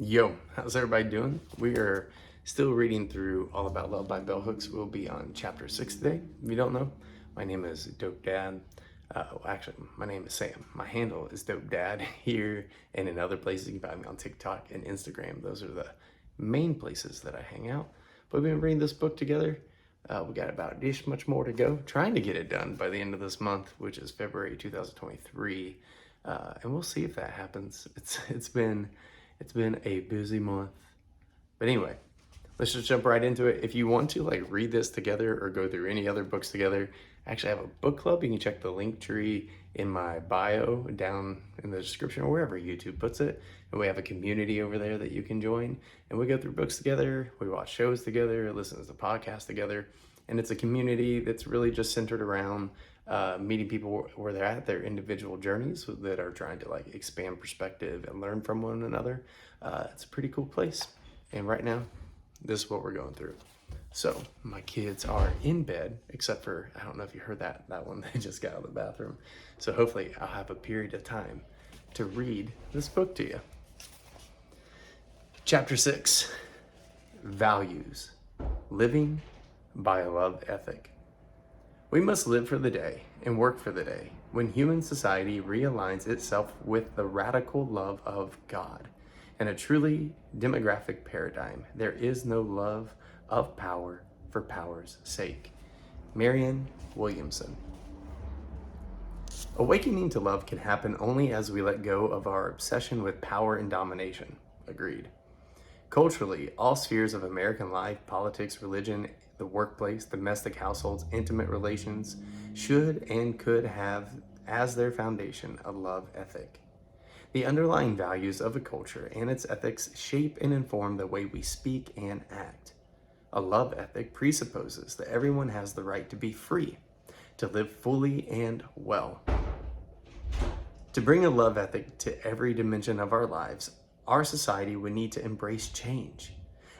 Yo, how's everybody doing? We are still reading through All About Love by Bell Hooks. We'll be on chapter 6 today. If you don't know, my name is Dope Dad. Actually, my name is Sam. My handle is Dope Dad here and in other places. You can find me on TikTok and Instagram. Those are the main places that I hang out. But we've been reading this book together. We got about this much more to go. Trying to get it done by the end of this month, which is February 2023. And we'll see if that happens. It's been a busy month. But anyway, let's just jump right into it. If you want to read this together or go through any other books together, I actually have a book club. You can check the link tree in my bio down in the description or wherever YouTube puts it. And we have a community over there that you can join. And we go through books together, we watch shows together, listen to the podcast together. And it's a community that's really just centered around meeting people where they're at, their individual journeys that are trying to expand perspective and learn from one another. It's a pretty cool place. And right now, this is what we're going through. So my kids are in bed, except for, I don't know if you heard that one, they just got out of the bathroom. So hopefully I'll have a period of time to read this book to you. Chapter 6, Values, Living by a Love Ethic. We must live for the day and work for the day when human society realigns itself with the radical love of God. In a truly demographic paradigm, there is no love of power for power's sake. Marianne Williamson. Awakening to love can happen only as we let go of our obsession with power and domination. Agreed. Culturally, all spheres of American life, politics, religion, the workplace, domestic households, intimate relations, should and could have as their foundation a love ethic. The underlying values of a culture and its ethics shape and inform the way we speak and act. A love ethic presupposes that everyone has the right to be free, to live fully and well. To bring a love ethic to every dimension of our lives, our society would need to embrace change.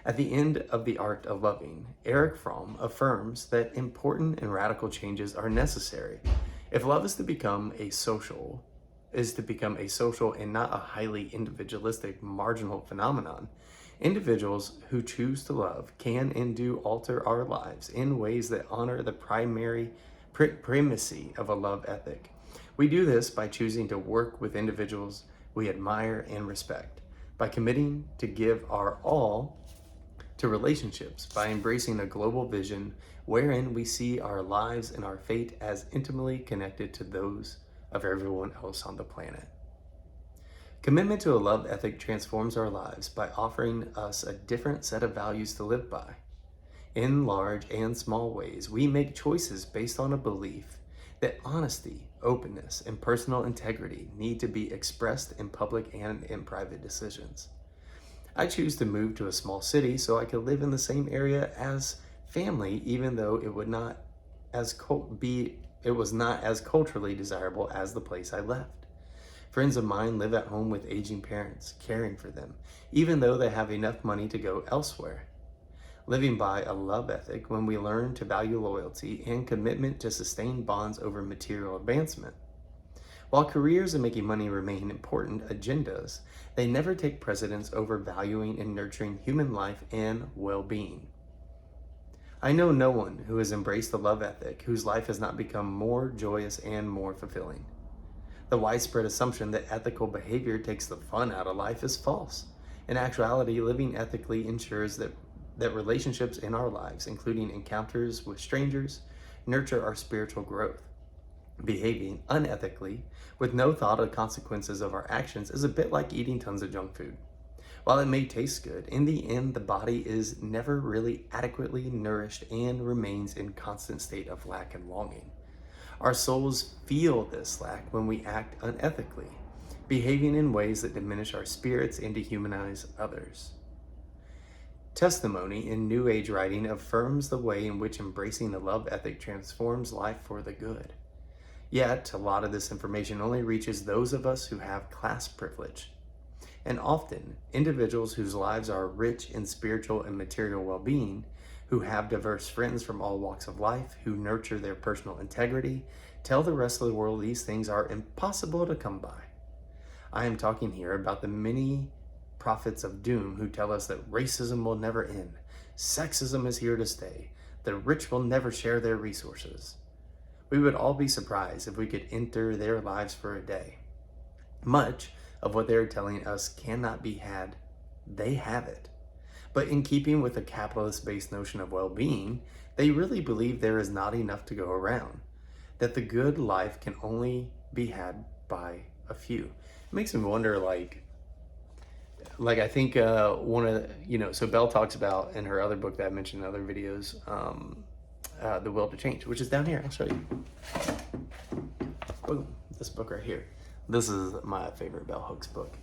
At the end of The Art of Loving, Erich Fromm affirms that important and radical changes are necessary if love is to become a social and not a highly individualistic, marginal phenomenon. Individuals who choose to love can and do alter our lives in ways that honor the primacy of a love ethic. We do this by choosing to work with individuals we admire and respect, by committing to give our all to relationships, by embracing a global vision wherein we see our lives and our fate as intimately connected to those of everyone else on the planet. Commitment to a love ethic transforms our lives by offering us a different set of values to live by. In large and small ways, we make choices based on a belief that honesty, openness, and personal integrity need to be expressed in public and in private decisions. I choose to move to a small city so I could live in the same area as family, even though it was not as culturally desirable as the place I left. Friends of mine live at home with aging parents, caring for them, even though they have enough money to go elsewhere. Living by a love ethic when we learn to value loyalty and commitment to sustain bonds over material advancement. While careers and making money remain important agendas, they never take precedence over valuing and nurturing human life and well-being. I know no one who has embraced the love ethic whose life has not become more joyous and more fulfilling. The widespread assumption that ethical behavior takes the fun out of life is false. In actuality, living ethically ensures that relationships in our lives, including encounters with strangers, nurture our spiritual growth. Behaving unethically, with no thought of consequences of our actions, is a bit like eating tons of junk food. While it may taste good, in the end, the body is never really adequately nourished and remains in constant state of lack and longing. Our souls feel this lack when we act unethically, behaving in ways that diminish our spirits and dehumanize others. Testimony in New Age writing affirms the way in which embracing the love ethic transforms life for the good. Yet, a lot of this information only reaches those of us who have class privilege. And often, individuals whose lives are rich in spiritual and material well-being, who have diverse friends from all walks of life, who nurture their personal integrity, tell the rest of the world these things are impossible to come by. I am talking here about the many prophets of doom who tell us that racism will never end, sexism is here to stay, the rich will never share their resources. We would all be surprised if we could enter their lives for a day. Much of what they're telling us cannot be had. They have it. But in keeping with the capitalist-based notion of well-being, they really believe there is not enough to go around, that the good life can only be had by a few. It makes me wonder, like I think one of the, so Bell talks about in her other book that I mentioned in other videos, The Will to Change, which is down here. I'll show you. Boom, this book right here. This is my favorite Bell Hooks book.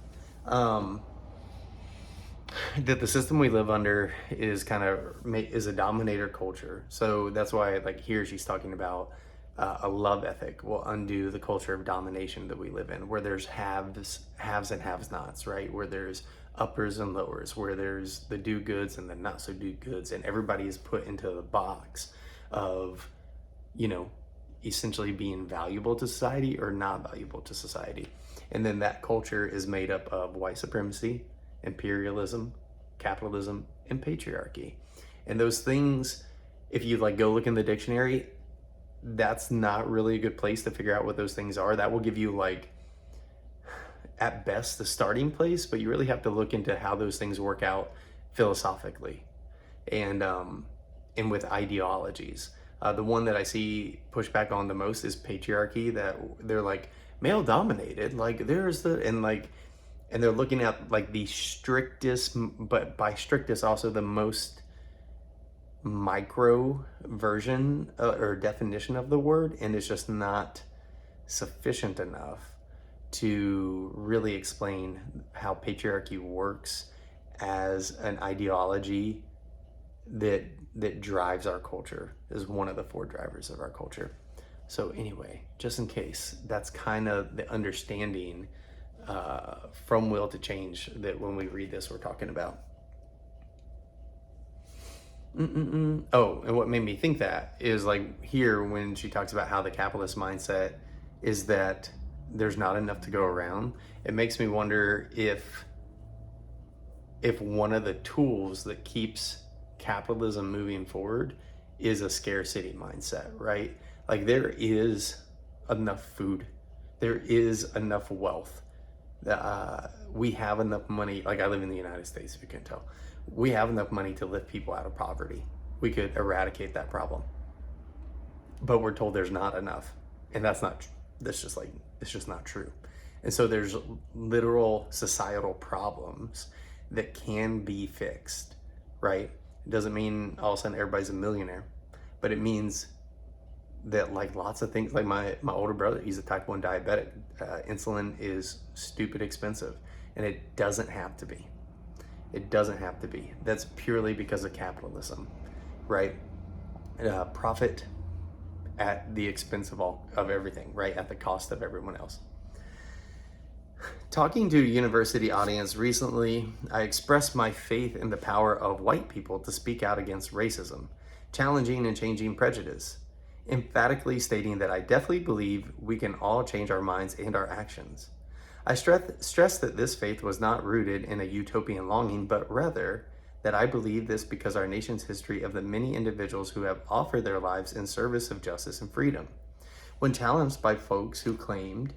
That the system we live under is is a dominator culture. So that's why, like, here she's talking about a love ethic will undo the culture of domination that we live in, where there's haves and have-nots, right? Where there's uppers and lowers, where there's the do-goods and the not-so-do-goods, and everybody is put into the box of, essentially being valuable to society or not valuable to society. And then that culture is made up of white supremacy, imperialism, capitalism, and patriarchy. And those things, if you go look in the dictionary, that's not really a good place to figure out what those things are. That will give you, at best, the starting place, but you really have to look into how those things work out philosophically and with ideologies. The one that I see pushback on the most is patriarchy, that they're male dominated, and they're looking at the strictest, but by strictest also the most micro version or definition of the word, and it's just not sufficient enough to really explain how patriarchy works as an ideology that drives our culture, is one of the 4 drivers of our culture. So anyway, just in case, that's kind of the understanding from Will to Change that when we read this we're talking about. Oh, and what made me think that is here when she talks about how the capitalist mindset is that there's not enough to go around, it makes me wonder if one of the tools that keeps capitalism moving forward is a scarcity mindset, right? There is enough food, there is enough wealth, we have enough money. I live in the United States, if you can tell. We have enough money to lift people out of poverty. We could eradicate that problem. But we're told there's not enough. And it's just not true. And so there's literal societal problems that can be fixed, right? It doesn't mean all of a sudden everybody's a millionaire, but it means that lots of things, my older brother, he's a type 1 diabetic. Insulin is stupid expensive, and it doesn't have to be. It doesn't have to be. That's purely because of capitalism, right? Profit at the expense of everything, right? At the cost of everyone else. Talking to a university audience recently, I expressed my faith in the power of white people to speak out against racism, challenging and changing prejudice, emphatically stating that I definitely believe we can all change our minds and our actions. I stressed that this faith was not rooted in a utopian longing, but rather that I believe this because our nation's history of the many individuals who have offered their lives in service of justice and freedom. When challenged by folks who claimed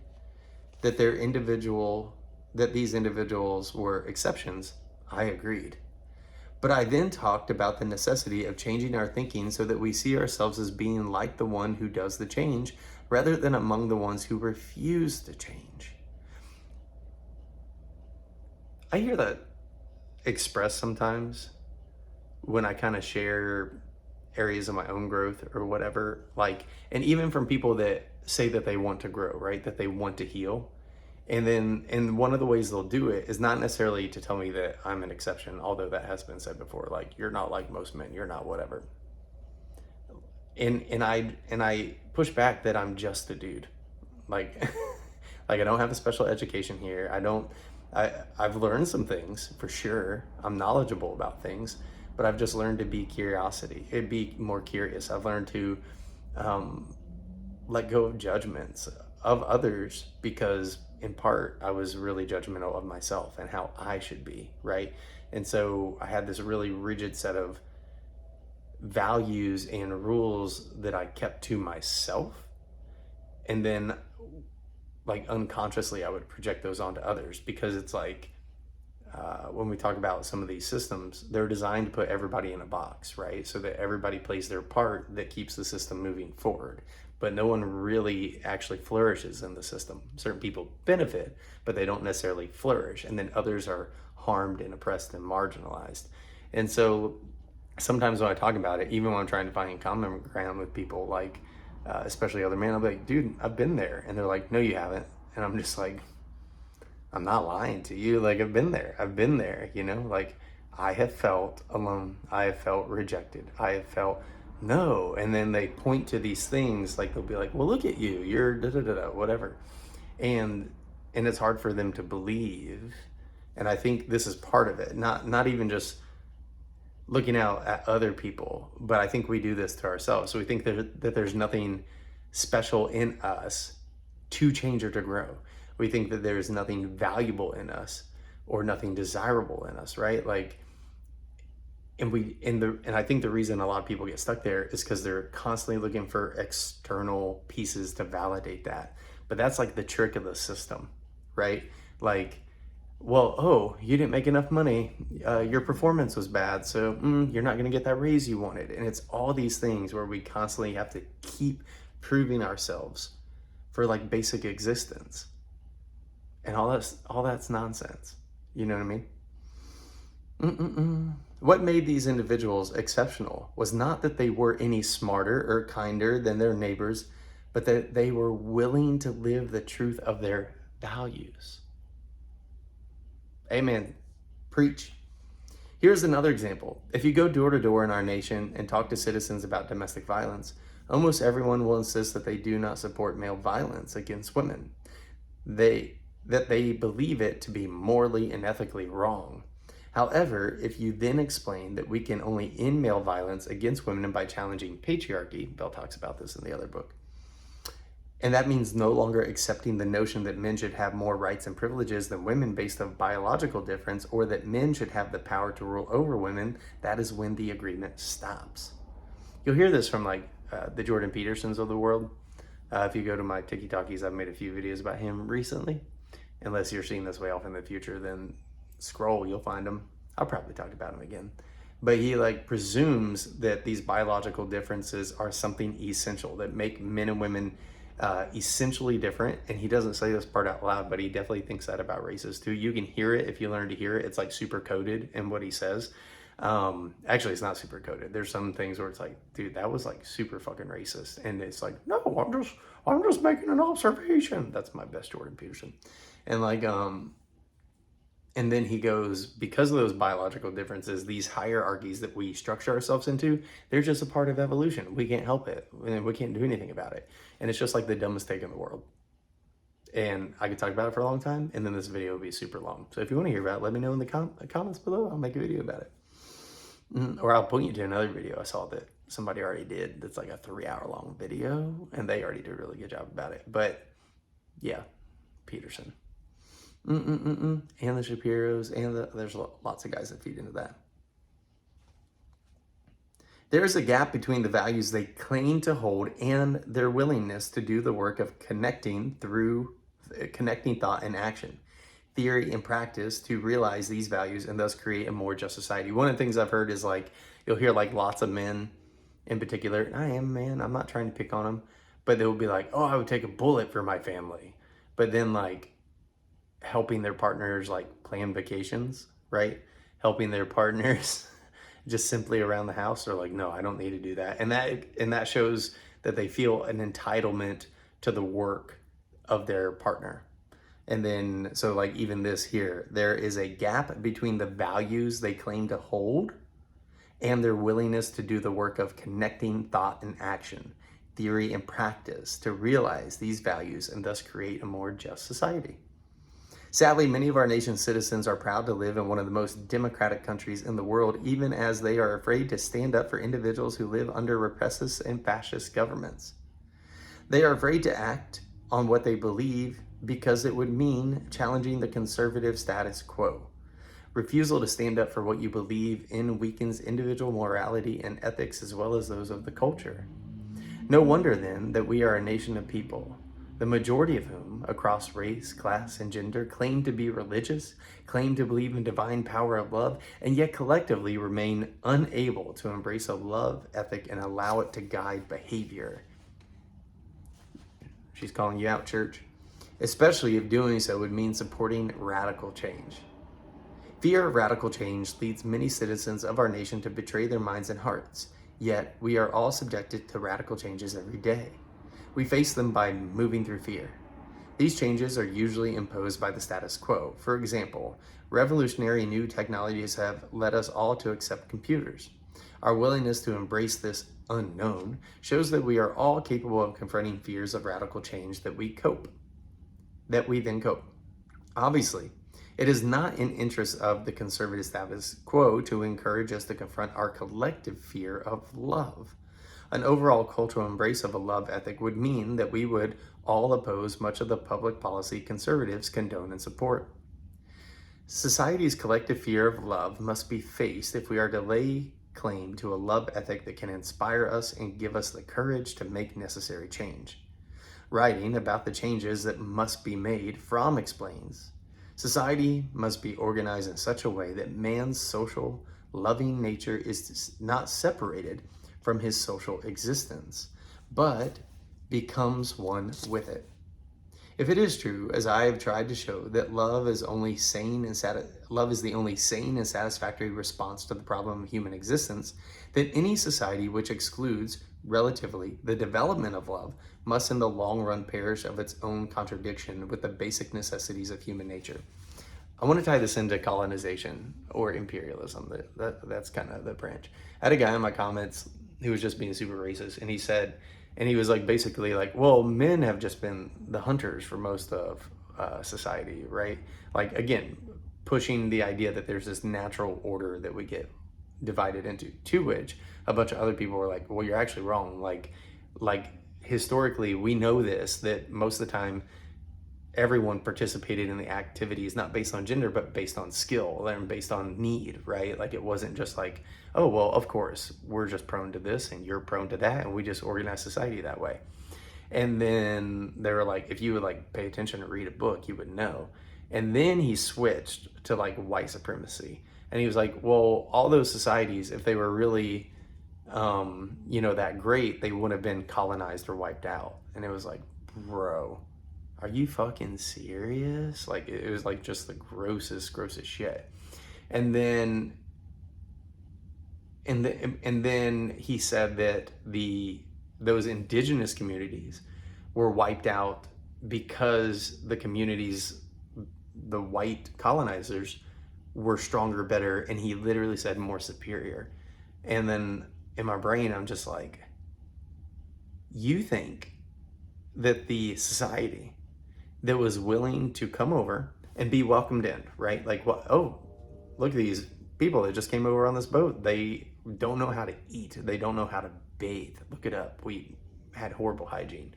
that these individuals were exceptions, I agreed. But I then talked about the necessity of changing our thinking so that we see ourselves as being like the one who does the change, rather than among the ones who refuse to change. I hear that expressed sometimes when I kind of share areas of my own growth or whatever, and even from people that say that they want to grow, right? That they want to heal. And one of the ways they'll do it is not necessarily to tell me that I'm an exception, although that has been said before, you're not like most men, you're not whatever. And I push back that I'm just a dude. I don't have a special education here. I've learned some things for sure. I'm knowledgeable about things, but I've just learned to be more curious. I've learned to let go of judgments of others because in part, I was really judgmental of myself and how I should be, right? And so I had this really rigid set of values and rules that I kept to myself. And then, like, unconsciously, I would project those onto others, because it's like, when we talk about some of these systems, they're designed to put everybody in a box, right? So that everybody plays their part that keeps the system moving forward. But no one really actually flourishes in the system. Certain people benefit, but they don't necessarily flourish. And then others are harmed and oppressed and marginalized. And so sometimes when I talk about it, even when I'm trying to find common ground with people, like, especially other men, I'll be like, dude, I've been there. And they're like, no, you haven't. And I'm just like, I'm not lying to you. Like, I've been there, you know, like, I have felt alone. I have felt rejected. I have felt no. And then they point to these things, like, they'll be like, well, look at you, you're da da da da, whatever. And it's hard for them to believe. And I think this is part of it. Not even just looking out at other people, but I think we do this to ourselves. So we think that there's nothing special in us to change or to grow. We think that there's nothing valuable in us or nothing desirable in us, right? Like, and I think the reason a lot of people get stuck there is because they're constantly looking for external pieces to validate that. But that's like the trick of the system, right? Like, well, oh, you didn't make enough money. Your performance was bad, so you're not going to get that raise you wanted. And it's all these things where we constantly have to keep proving ourselves for, like, basic existence. And all that's nonsense. You know what I mean? What made these individuals exceptional was not that they were any smarter or kinder than their neighbors, but that they were willing to live the truth of their values. Amen. Preach. Here's another example. If you go door to door in our nation and talk to citizens about domestic violence, almost everyone will insist that they do not support male violence against women. That they believe it to be morally and ethically wrong. However, if you then explain that we can only end male violence against women by challenging patriarchy, Bell talks about this in the other book, and that means no longer accepting the notion that men should have more rights and privileges than women based on biological difference, or that men should have the power to rule over women, that is when the agreement stops. You'll hear this from, like, the Jordan Petersons of the world. If you go to my TikTokies, I've made a few videos about him recently. Unless you're seeing this way off in the future, then scroll, you'll find him. I'll probably talk about him again. But he, like, presumes that these biological differences are something essential, that make men and women essentially different. And he doesn't say this part out loud, but he definitely thinks that about races too. You can hear it if you learn to hear it. It's like super coded in what he says. Actually, it's not super coded. There's some things where it's like, dude, that was like super fucking racist. And it's like, no, I'm just making an observation. That's my best Jordan Peterson. And like, and then he goes, because of those biological differences, these hierarchies that we structure ourselves into, they're just a part of evolution. We can't help it. And we can't do anything about it. And it's just like the dumbest take in the world. And I could talk about it for a long time, and then this video will be super long. So if you want to hear about it, let me know in the comments below. I'll make a video about it. Or I'll point you to another video I saw that somebody already did. That's like a 3-hour long video, and they already did a really good job about it. But yeah, Peterson. And the Shapiros, and there's lots of guys that feed into that. There is a gap between the values they claim to hold and their willingness to do the work of connecting thought and action, theory and practice, to realize these values and thus create a more just society. One of the things I've heard is, like, you'll hear like lots of men in particular, and I am a man, I'm not trying to pick on them, but they'll be like, oh, I would take a bullet for my family. But then, like, helping their partners, like, plan vacations, right? Helping their partners just simply around the house, are like, no, I don't need to do that. And that shows that they feel an entitlement to the work of their partner. And then, so like even this here, there is a gap between the values they claim to hold and their willingness to do the work of connecting thought and action, theory and practice, to realize these values and thus create a more just society. Sadly, many of our nation's citizens are proud to live in one of the most democratic countries in the world, even as they are afraid to stand up for individuals who live under repressive and fascist governments. They are afraid to act on what they believe because it would mean challenging the conservative status quo. Refusal to stand up for what you believe in weakens individual morality and ethics as well as those of the culture. No wonder then that we are a nation of people, the majority of whom, across race, class, and gender, claim to be religious, claim to believe in divine power of love, and yet collectively remain unable to embrace a love ethic and allow it to guide behavior. She's calling you out, church, especially if doing so would mean supporting radical change. Fear of radical change leads many citizens of our nation to betray their minds and hearts, yet we are all subjected to radical changes every day. We face them by moving through fear. These changes are usually imposed by the status quo. For example, revolutionary new technologies have led us all to accept computers. Our willingness to embrace this unknown shows that we are all capable of confronting fears of radical change that we then cope. Obviously, it is not in interest of the conservative status quo to encourage us to confront our collective fear of love. An overall cultural embrace of a love ethic would mean that we would all oppose much of the public policy conservatives condone and support. Society's collective fear of love must be faced if we are to lay claim to a love ethic that can inspire us and give us the courage to make necessary change. Writing about the changes that must be made, Fromm explains, society must be organized in such a way that man's social, loving nature is not separated from his social existence, but becomes one with it. If it is true, as I have tried to show, that love is the only sane and satisfactory response to the problem of human existence, then any society which excludes, relatively, the development of love must in the long run perish of its own contradiction with the basic necessities of human nature. I want to tie this into colonization or imperialism. That's kind of the branch. I had a guy in my comments who was just being super racist, and he was like basically like, well, men have just been the hunters for most of society, right? Like, again, pushing the idea that there's this natural order that we get divided into, to which a bunch of other people were like, well, you're actually wrong. Like historically, we know this, that most of the time everyone participated in the activities not based on gender but based on skill and based on need, right? Like, it wasn't just like, oh, well, of course we're just prone to this and you're prone to that and we just organize society that way. And then they were like, if you would like pay attention and read a book, you would know. And then he switched to like white supremacy, and he was like, well, all those societies, if they were really that great, they wouldn't have been colonized or wiped out. And it was like, bro, are you fucking serious? Like, it was like just the grossest shit. And then he said that those indigenous communities were wiped out because the communities, the white colonizers, were stronger, better, and he literally said more superior. And then in my brain, I'm just like, you think that the society that was willing to come over and be welcomed in, right? Like, what? Oh, look at these people that just came over on this boat. They don't know how to eat. They don't know how to bathe. Look it up. We had horrible hygiene.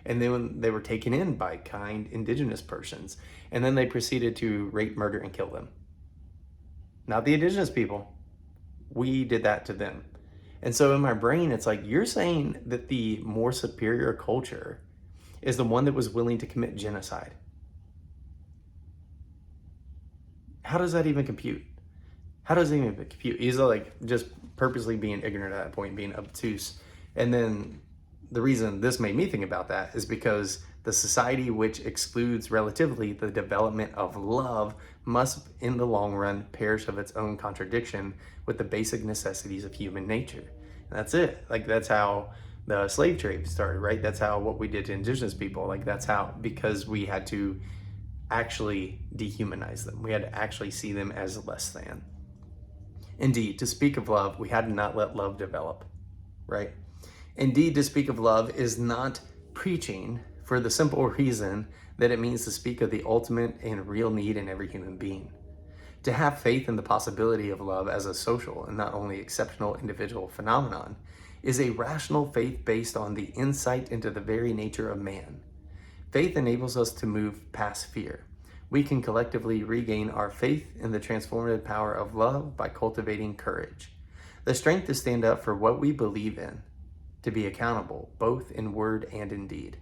And then when they were taken in by kind indigenous persons, and then they proceeded to rape, murder, and kill them. Not the indigenous people. We did that to them. And so in my brain, it's like, you're saying that the more superior culture is the one that was willing to commit genocide. How does that even compute? How does it even compute? He's like just purposely being ignorant at that point, being obtuse. And then the reason this made me think about that is because the society which excludes relatively the development of love must in the long run perish of its own contradiction with the basic necessities of human nature. And that's it. Like, that's how the slave trade started, right? That's how what we did to indigenous people. Like, that's how, because we had to actually dehumanize them. We had to actually see them as less than. Indeed, to speak of love, we had to not let love develop, right? Indeed, to speak of love is not preaching, for the simple reason that it means to speak of the ultimate and real need in every human being. To have faith in the possibility of love as a social and not only exceptional individual phenomenon is a rational faith based on the insight into the very nature of man. Faith enables us to move past fear. We can collectively regain our faith in the transformative power of love by cultivating courage. The strength to stand up for what we believe in, to be accountable, both in word and in deed.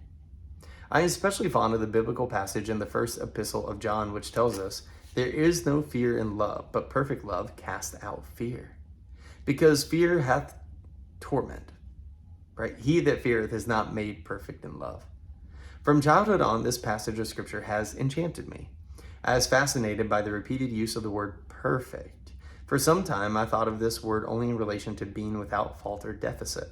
I am especially fond of the biblical passage in the first epistle of John, which tells us, "There is no fear in love, but perfect love casts out fear. Because fear hath torment." Right? "He that feareth is not made perfect in love." From childhood on, this passage of scripture has enchanted me. I was fascinated by the repeated use of the word perfect. For some time, I thought of this word only in relation to being without fault or deficit.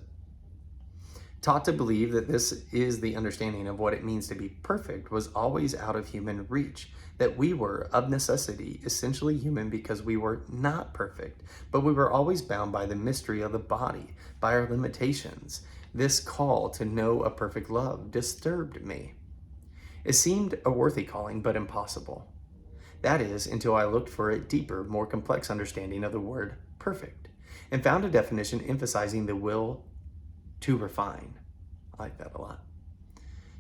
Taught to believe that this is the understanding of what it means to be perfect was always out of human reach, that we were, of necessity, essentially human because we were not perfect, but we were always bound by the mystery of the body, by our limitations. This call to know a perfect love disturbed me. It seemed a worthy calling, but impossible. That is, until I looked for a deeper, more complex understanding of the word perfect, and found a definition emphasizing the will to refine. I like that a lot.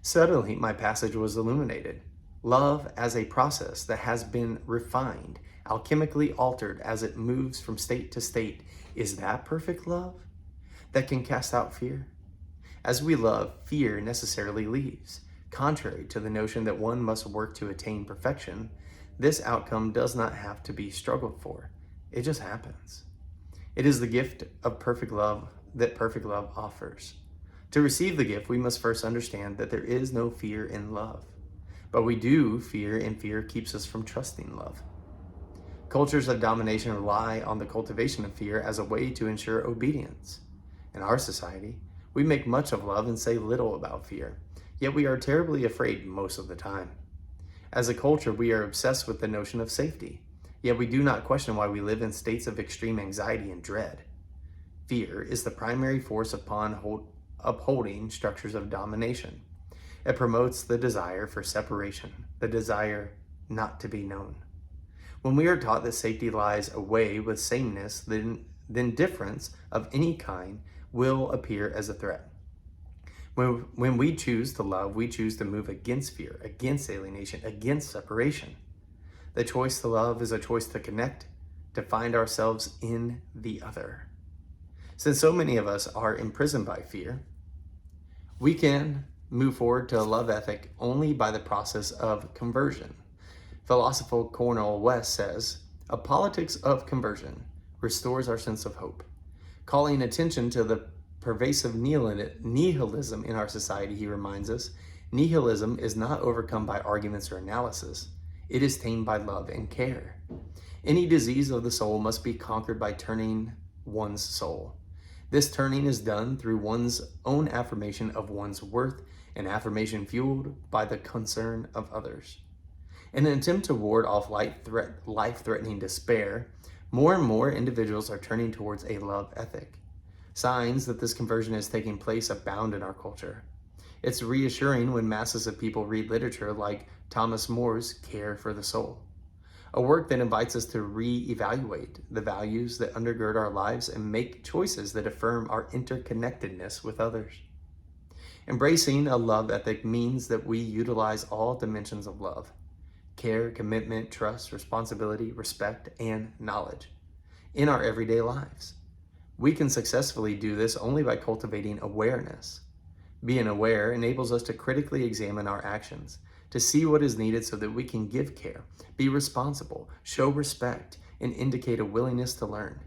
Suddenly, my passage was illuminated. Love as a process that has been refined, alchemically altered as it moves from state to state. Is that perfect love that can cast out fear? As we love, fear necessarily leaves. Contrary to the notion that one must work to attain perfection, this outcome does not have to be struggled for. It just happens. It is the gift of perfect love that perfect love offers. To receive the gift, we must first understand that there is no fear in love. But we do fear, and fear keeps us from trusting love. Cultures of domination rely on the cultivation of fear as a way to ensure obedience. In our society, we make much of love and say little about fear, yet we are terribly afraid most of the time. As a culture, we are obsessed with the notion of safety, yet we do not question why we live in states of extreme anxiety and dread. Fear is the primary force upon upholding structures of domination. It promotes the desire for separation, the desire not to be known. When we are taught that safety lies away with sameness, then difference of any kind will appear as a threat. When we choose to love, we choose to move against fear, against alienation, against separation. The choice to love is a choice to connect, to find ourselves in the other. Since so many of us are imprisoned by fear, we can move forward to a love ethic only by the process of conversion. Philosopher Cornel West says, "A politics of conversion restores our sense of hope." Calling attention to the pervasive nihilism in our society, he reminds us, nihilism is not overcome by arguments or analysis. It is tamed by love and care. Any disease of the soul must be conquered by turning one's soul. This turning is done through one's own affirmation of one's worth, an affirmation fueled by the concern of others. In an attempt to ward off life-threatening despair, more and more individuals are turning towards a love ethic. Signs that this conversion is taking place abound in our culture. It's reassuring when masses of people read literature like Thomas More's Care for the Soul, a work that invites us to re-evaluate the values that undergird our lives and make choices that affirm our interconnectedness with others. Embracing a love ethic means that we utilize all dimensions of love: care, commitment, trust, responsibility, respect, and knowledge in our everyday lives. We can successfully do this only by cultivating awareness. Being aware enables us to critically examine our actions, to see what is needed so that we can give care, be responsible, show respect, and indicate a willingness to learn.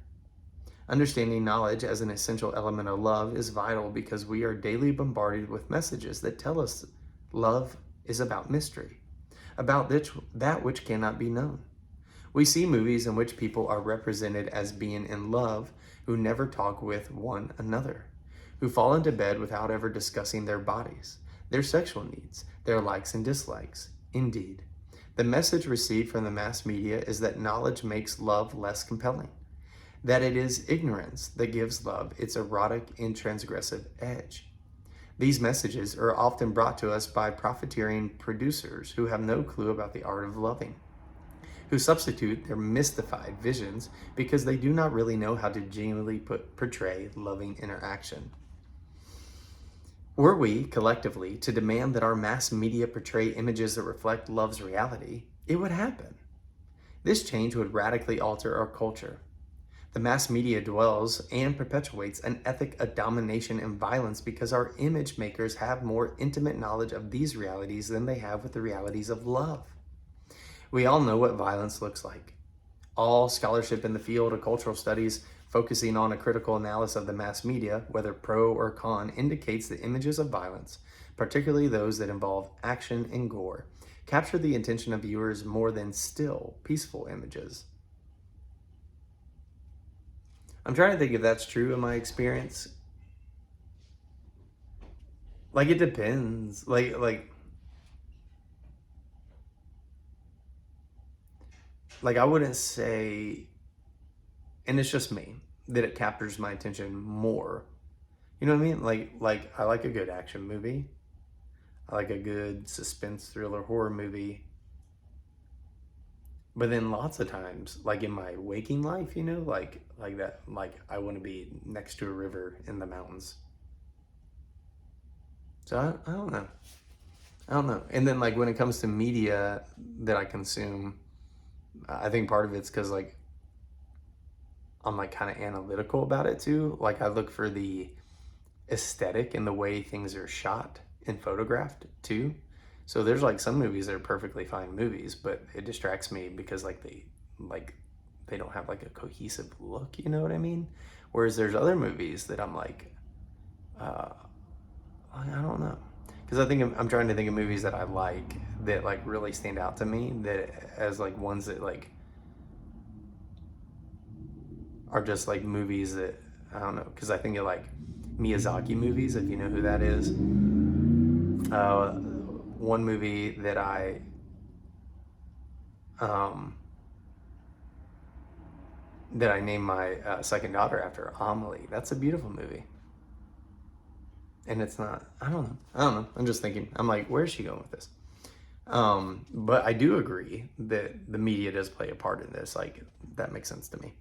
Understanding knowledge as an essential element of love is vital because we are daily bombarded with messages that tell us love is about mystery, about that which cannot be known. We see movies in which people are represented as being in love who never talk with one another, who fall into bed without ever discussing their bodies, their sexual needs, their likes and dislikes. Indeed, the message received from the mass media is that knowledge makes love less compelling, that it is ignorance that gives love its erotic and transgressive edge. These messages are often brought to us by profiteering producers who have no clue about the art of loving, who substitute their mystified visions because they do not really know how to genuinely portray loving interaction. Were we, collectively, to demand that our mass media portray images that reflect love's reality, it would happen. This change would radically alter our culture. The mass media dwells and perpetuates an ethic of domination and violence because our image makers have more intimate knowledge of these realities than they have with the realities of love. We all know what violence looks like. All scholarship in the field of cultural studies focusing on a critical analysis of the mass media, whether pro or con, indicates that images of violence, particularly those that involve action and gore, capture the attention of viewers more than still, peaceful images. I'm trying to think if that's true in my experience. Like, it depends. Like I wouldn't say, and it's just me, that it captures my attention more. You know what I mean? Like I like a good action movie. I like a good suspense thriller horror movie. But then lots of times, like in my waking life, like that, like I want to be next to a river in the mountains. So I don't know. I don't know. And then like when it comes to media that I consume, I think part of it's because like I'm like kind of analytical about it too. Like I look for the aesthetic and the way things are shot and photographed too. So there's like some movies that are perfectly fine movies, but it distracts me because like they don't have like a cohesive look, you know what I mean? Whereas there's other movies that I'm like, uh, I don't know. Because I think I'm trying to think of movies that I like that like really stand out to me, that as like ones that like are just like movies that I don't know. Because I think of like Miyazaki movies, if you know who that is. One movie that um, I named my second daughter after, Amelie. That's a beautiful movie. And it's not, I don't know. I'm just thinking, I'm like, where's she going with this? But I do agree that the media does play a part in this. Like, that makes sense to me.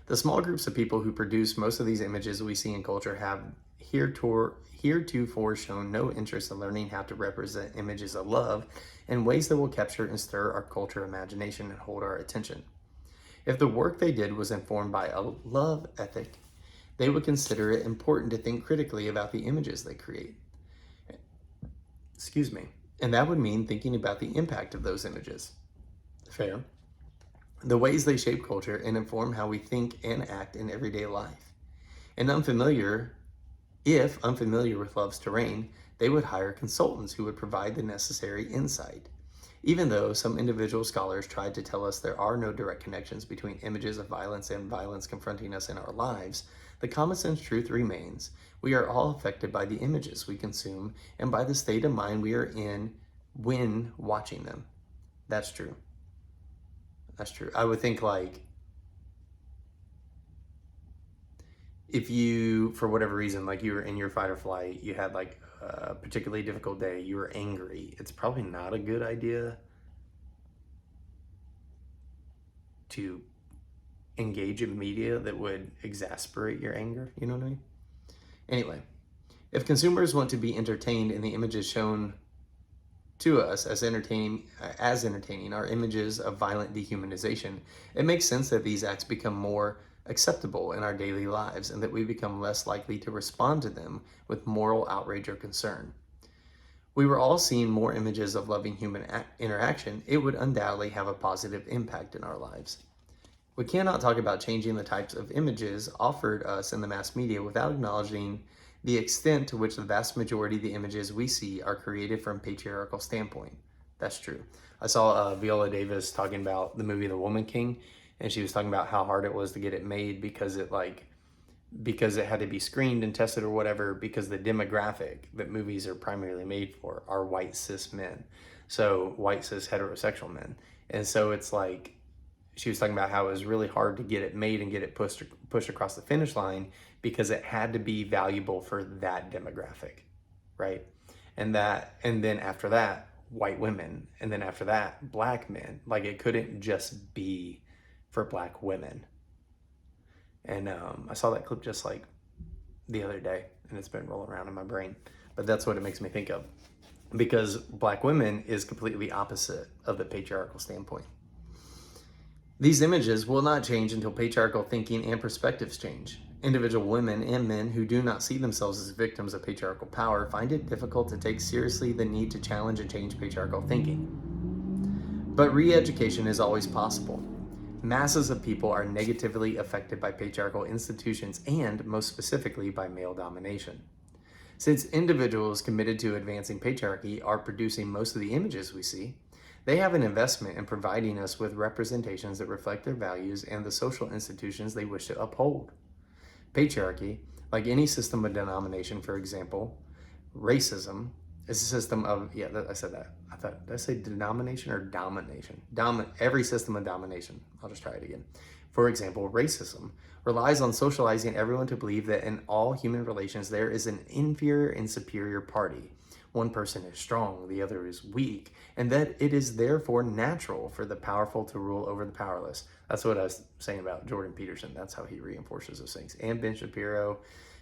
The small groups of people who produce most of these images we see in culture have heretofore shown no interest in learning how to represent images of love in ways that will capture and stir our culture imagination and hold our attention. If the work they did was informed by a love ethic, they would consider it important to think critically about the images they create. Excuse me. And that would mean thinking about the impact of those images. Fair. The ways they shape culture and inform how we think and act in everyday life. If unfamiliar with love's terrain, they would hire consultants who would provide the necessary insight. Even though some individual scholars tried to tell us there are no direct connections between images of violence and violence confronting us in our lives, the common sense truth remains: we are all affected by the images we consume and by the state of mind we are in when watching them. That's true. That's true. I would think like if you, for whatever reason, like you were in your fight or flight, you had like a particularly difficult day, you were angry, it's probably not a good idea to engage in media that would exasperate your anger. You know what I mean? Anyway, if consumers want to be entertained in the images shown to us as entertaining our images of violent dehumanization, it makes sense that these acts become more acceptable in our daily lives and that we become less likely to respond to them with moral outrage or concern. We were all seeing more images of loving human interaction, it would undoubtedly have a positive impact in our lives. We cannot talk about changing the types of images offered us in the mass media without acknowledging the extent to which the vast majority of the images we see are created from a patriarchal standpoint. That's true. I saw Viola Davis talking about the movie The Woman King, and she was talking about how hard it was to get it made because it had to be screened and tested or whatever, because the demographic that movies are primarily made for are white cis men. So white cis heterosexual men. And so it's like, she was talking about how it was really hard to get it made and get it pushed across the finish line because it had to be valuable for that demographic, right? And then after that, white women, and then after that, black men. Like, it couldn't just be for black women. And I saw that clip just like the other day, and it's been rolling around in my brain, but that's what it makes me think of, because Black women is completely opposite of the patriarchal standpoint. These images will not change until patriarchal thinking and perspectives change. Individual women and men who do not see themselves as victims of patriarchal power find it difficult to take seriously the need to challenge and change patriarchal thinking. But re-education is always possible. Masses of people are negatively affected by patriarchal institutions and, most specifically, by male domination. Since individuals committed to advancing patriarchy are producing most of the images we see, they have an investment in providing us with representations that reflect their values and the social institutions they wish to uphold. Patriarchy, like any system of denomination, for example, racism is a system of, I said that. Did I say denomination or domination? Every system of domination. I'll just try it again. For example, racism relies on socializing everyone to believe that in all human relations there is an inferior and superior party. One person is strong, the other is weak, and that it is therefore natural for the powerful to rule over the powerless. That's what I was saying about Jordan Peterson. That's how he reinforces those things. And Ben Shapiro.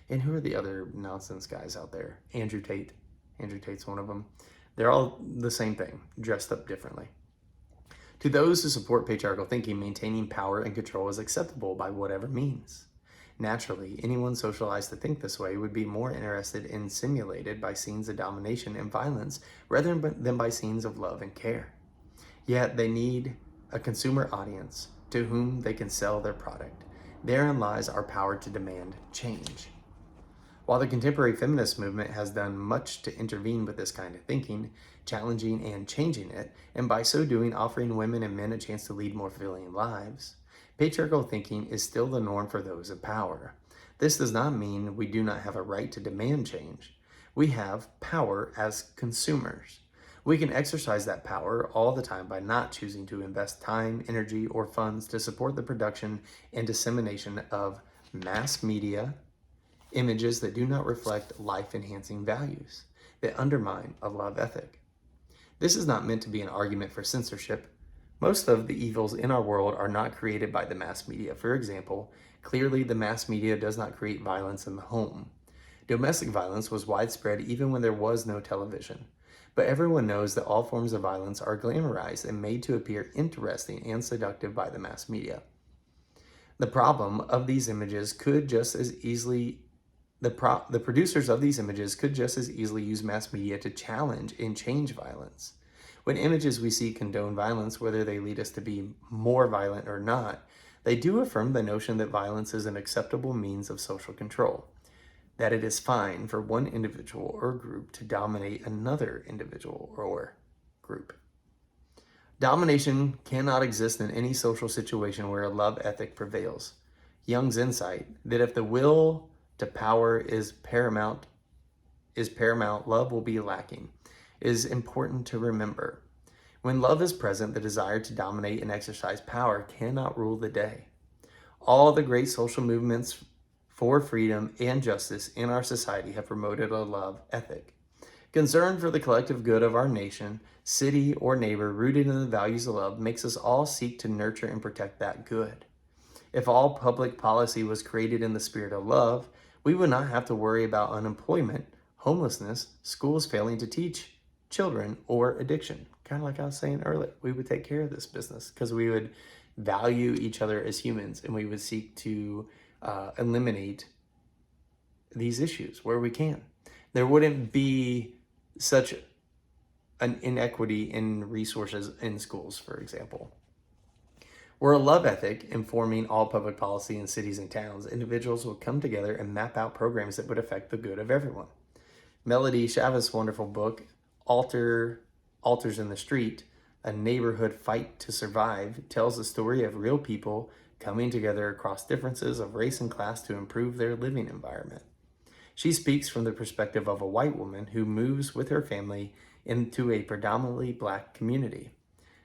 And who are the other nonsense guys out there? Andrew Tate. Andrew Tate's one of them. They're all the same thing, dressed up differently. To those who support patriarchal thinking, maintaining power and control is acceptable by whatever means. Naturally, anyone socialized to think this way would be more interested in simulated by scenes of domination and violence rather than by scenes of love and care. Yet they need a consumer audience to whom they can sell their product. Therein lies our power to demand change. While the contemporary feminist movement has done much to intervene with this kind of thinking, challenging and changing it, and by so doing offering women and men a chance to lead more fulfilling lives, patriarchal thinking is still the norm for those in power. This does not mean we do not have a right to demand change. We have power as consumers. We can exercise that power all the time by not choosing to invest time, energy, or funds to support the production and dissemination of mass media, images that do not reflect life-enhancing values, that undermine a love ethic. This is not meant to be an argument for censorship. Most of the evils in our world are not created by the mass media. For example, clearly the mass media does not create violence in the home. Domestic violence was widespread even when there was no television. But everyone knows that all forms of violence are glamorized and made to appear interesting and seductive by the mass media. The problem of these images could just as easily The producers of these images could just as easily use mass media to challenge and change violence. When images we see condone violence, whether they lead us to be more violent or not, they do affirm the notion that violence is an acceptable means of social control, that it is fine for one individual or group to dominate another individual or group. Domination cannot exist in any social situation where a love ethic prevails. Jung's insight that if the will to power is paramount, love will be lacking, is important to remember. When love is present, the desire to dominate and exercise power cannot rule the day. All the great social movements for freedom and justice in our society have promoted a love ethic. Concern for the collective good of our nation, city, or neighbor rooted in the values of love makes us all seek to nurture and protect that good. If all public policy was created in the spirit of love, we would not have to worry about unemployment, homelessness, schools failing to teach children, or addiction. Kind of like I was saying earlier, we would take care of this business because we would value each other as humans and we would seek to eliminate these issues where we can. There wouldn't be such an inequity in resources in schools, for example. Were a love ethic informing all public policy in cities and towns, individuals would come together and map out programs that would affect the good of everyone. Melody Chavez's wonderful book, Altars in the Street, A Neighborhood Fight to Survive, tells the story of real people coming together across differences of race and class to improve their living environment. She speaks from the perspective of a white woman who moves with her family into a predominantly Black community.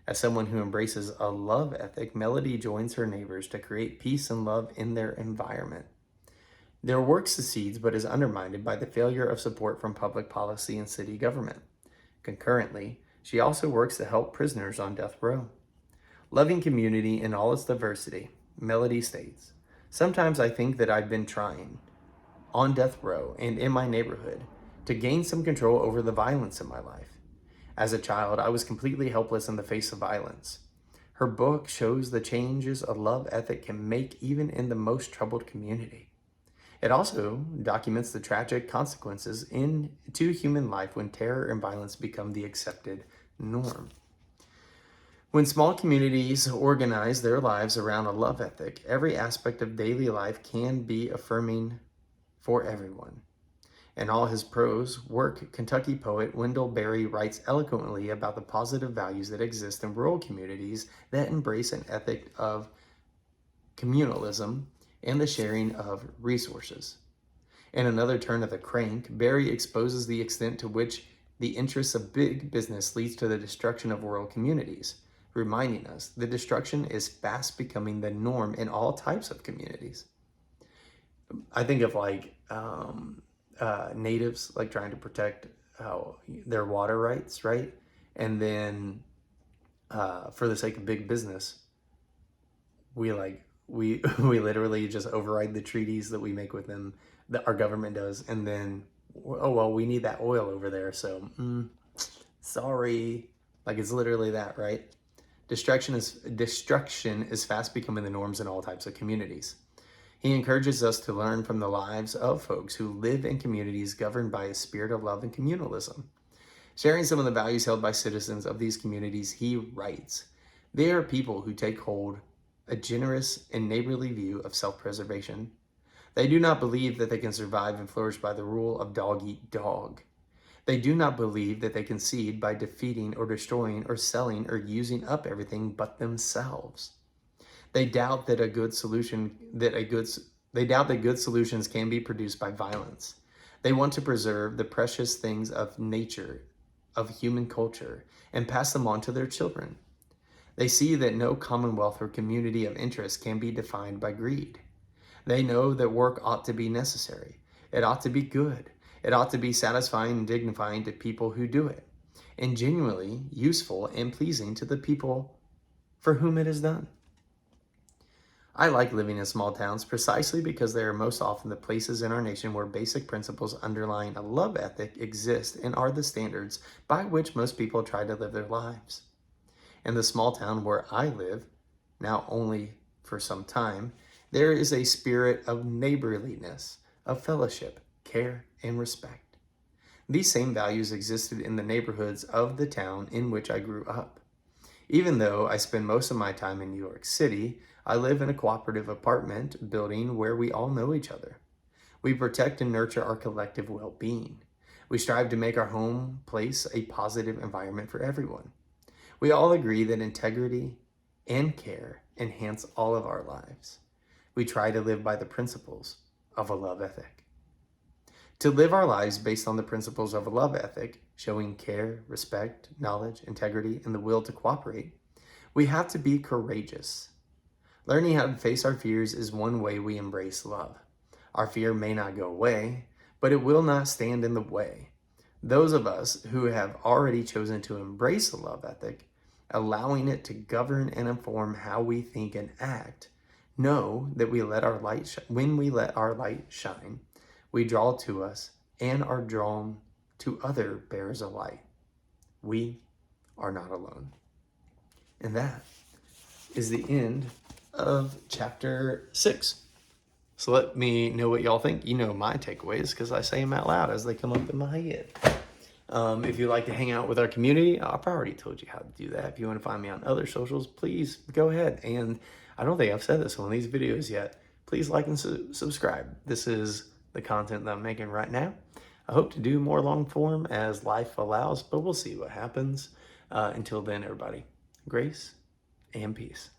As someone who embraces a love ethic, Melody joins her neighbors to create peace and love in their environment. Their work succeeds but is undermined by the failure of support from public policy and city government. Concurrently, she also works to help prisoners on death row. Loving community in all its diversity, Melody states, "Sometimes I think that I've been trying on death row and in my neighborhood to gain some control over the violence in my life. As a child, I was completely helpless in the face of violence. Her book shows the changes a love ethic can make even in the most troubled community. It also documents the tragic consequences to human life when terror and violence become the accepted norm. When small communities organize their lives around a love ethic, every aspect of daily life can be affirming for everyone. In all his prose work, Kentucky poet Wendell Berry writes eloquently about the positive values that exist in rural communities that embrace an ethic of communalism and the sharing of resources. In another turn of the crank, Berry exposes the extent to which the interests of big business leads to the destruction of rural communities, reminding us the destruction is fast becoming the norm in all types of communities. I think of natives like trying to protect their water rights, right? And then for the sake of big business, we literally just override the treaties that we make with them, that our government does, and then, oh well, we need that oil over there, so sorry. Like, it's literally that, right? Destruction is fast becoming the norms in all types of communities. He encourages us to learn from the lives of folks who live in communities governed by a spirit of love and communalism. Sharing some of the values held by citizens of these communities, he writes, "They are people who take hold a generous and neighborly view of self-preservation. They do not believe that they can survive and flourish by the rule of dog eat dog. They do not believe that they can succeed by defeating or destroying or selling or using up everything but themselves. They doubt that good solutions can be produced by violence. They want to preserve the precious things of nature, of human culture, and pass them on to their children. They see that no commonwealth or community of interest can be defined by greed. They know that work ought to be necessary. It ought to be good. It ought to be satisfying and dignifying to people who do it, and genuinely useful and pleasing to the people for whom it is done. I like living in small towns precisely because they are most often the places in our nation where basic principles underlying a love ethic exist and are the standards by which most people try to live their lives. In the small town where I live, now only for some time, there is a spirit of neighborliness, of fellowship, care, and respect. These same values existed in the neighborhoods of the town in which I grew up. Even though I spend most of my time in New York City, I live in a cooperative apartment building where we all know each other. We protect and nurture our collective well-being. We strive to make our home place a positive environment for everyone. We all agree that integrity and care enhance all of our lives. We try to live by the principles of a love ethic. To live our lives based on the principles of a love ethic, showing care, respect, knowledge, integrity, and the will to cooperate, we have to be courageous. Learning how to face our fears is one way we embrace love. Our fear may not go away, but it will not stand in the way. Those of us who have already chosen to embrace a love ethic, allowing it to govern and inform how we think and act, know that when we let our light shine, we draw to us and are drawn to other bearers of light. We are not alone. And that is the end of chapter 6. So let me know what y'all think. You know my takeaways because I say them out loud as they come up in my head. If you'd like to hang out with our community, I've already told you how to do that. If you want to find me on other socials, please go ahead. And I don't think I've said this on these videos yet. Please like and subscribe. This is the content that I'm making right now. I hope to do more long form as life allows, but we'll see what happens. Until then, everybody, grace and peace.